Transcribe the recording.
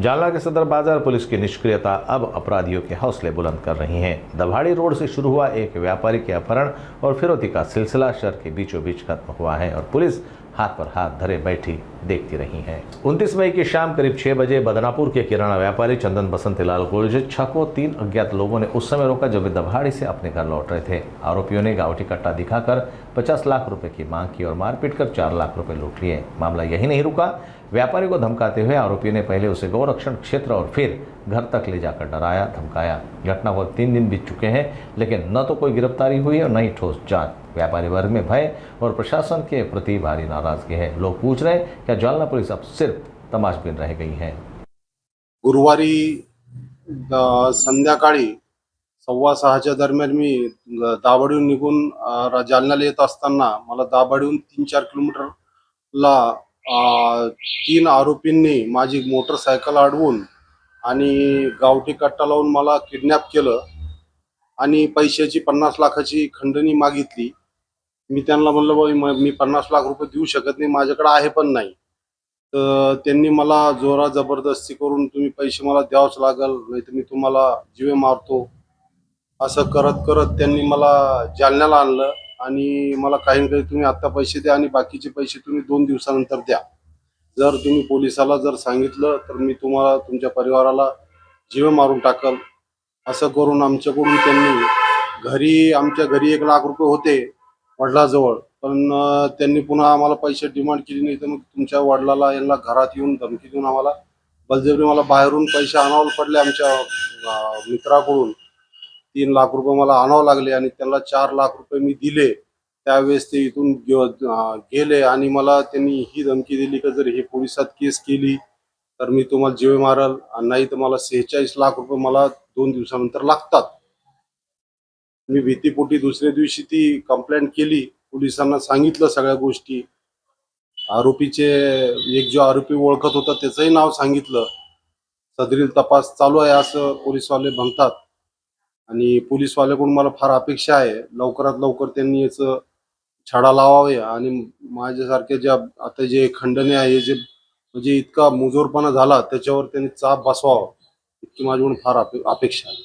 जालना के सदर बाजार पुलिस की निष्क्रियता अब अपराधियों के हौसले बुलंद कर रही है। दभाड़ी रोड से शुरू हुआ एक व्यापारी के अपहरण और फिरौती का सिलसिला शहर के बीचों बीच खत्म हुआ है और पुलिस हाथ पर हाथ धरे बैठी देखती रही है। 29 मई की शाम करीब 6 बजे बदनापुर के किराना व्यापारी चंदन बसंतीलाल गुर्जर को 3 अज्ञात लोगों ने उस समय रोका जब वे दभाड़ी से अपने घर लौट रहे थे। आरोपियों ने गावठी कट्टा दिखाकर 50 लाख रुपए की मांग की और मारपीट कर 4 लाख रुपए लूट लिए। मामला यही नहीं रुका, व्यापारी को धमकाते हुए आरोपियों ने पहले उसे गौरक्षण क्षेत्र और फिर घर तक ले जाकर डराया धमकाया। घटना को 3 दिन बीत चुके हैं, लेकिन न तो कोई गिरफ्तारी हुई और न ही ठोस जांच। व्यापारी वर्ग में भय और प्रशासन के प्रति भारी नाराजगी है। लोग पूछ रहे हैं क्या जालना पुलिस अब सिर्फ तमाशबीन रह गई है। गुरुवारी संध्याकाळी 6:15 दरम्यान मी दाभाडीहून निघून जालन्याला येत असताना मला दाभाडीहून 3-4 किलोमीटरला 3 आरोपींनी माझी मोटरसायकल अडवून आणि गावठी कट्टा लावून मला किडनॅप केलं आणि पैशाची 50 लाखाची खंडणी मागितली। मी त्यांना म्हणलं बाबा मी 50 लाख रुपये देऊ शकत नाही, माझ्याकडे आहे पण नाही। तर त्यांनी मला जोरा जबरदस्ती करून तुम्ही पैसे मला द्यावच लागल, नाहीतर मी तुम्हाला जीवे मारतो असं करत करत त्यांनी मला जालन्याला आणलं आणि मला काही ना काही तुम्ही आता पैसे द्या आणि बाकीचे पैसे तुम्ही 2 दिवसानंतर द्या। जर तुम्ही पोलिसाला जर सांगितलं तर मी तुम्हाला तुमच्या परिवाराला जीवे मारून टाकल असं करून आमच्याकडून त्यांनी आमच्या घरी 1 लाख रुपये होते वडिलाजवळ, पण त्यांनी पुन्हा आम्हाला पैसे डिमांड केली, नाही तर मग तुमच्या वडिलाला यांना घरात येऊन धमकी देऊन आम्हाला बलजबरी मला बाहेरून पैसे आणावे पडले। आमच्या मित्राकडून 3 लाख रुपये मला आणावे लागले आणि त्यांना 4 लाख रुपये मी दिले। त्यावेळेस ते इथून गेले आणि मला त्यांनी ही धमकी दिली की जर हे पोलिसात केस केली तर मी तुम्हाला जीवे मारल, नाही तर मला 46 लाख रुपये मला 2 दिवसानंतर लागतात। मी भीतीपोटी दुसऱ्या दिवशी ती कंप्लेंट केली, पोलिसांना सांगितलं सगळ्या गोष्टी। आरोपीचे एक जो आरोपी ओळखत होता त्याचंही नाव सांगितलं। सदरील तपास चालू आहे असं पोलीसवाले म्हणतात आणि पोलीसवाल्याकडून मला फार अपेक्षा आहे लवकरात लवकर त्यांनी याचं छडा लावावे आणि माझ्यासारखे जे आता जे खंडने आहे जे म्हणजे इतका मुजोरपणा झाला त्याच्यावर त्यांनी चाप बसवावा इतकी माझ्याकडून फार अपेक्षा आहे।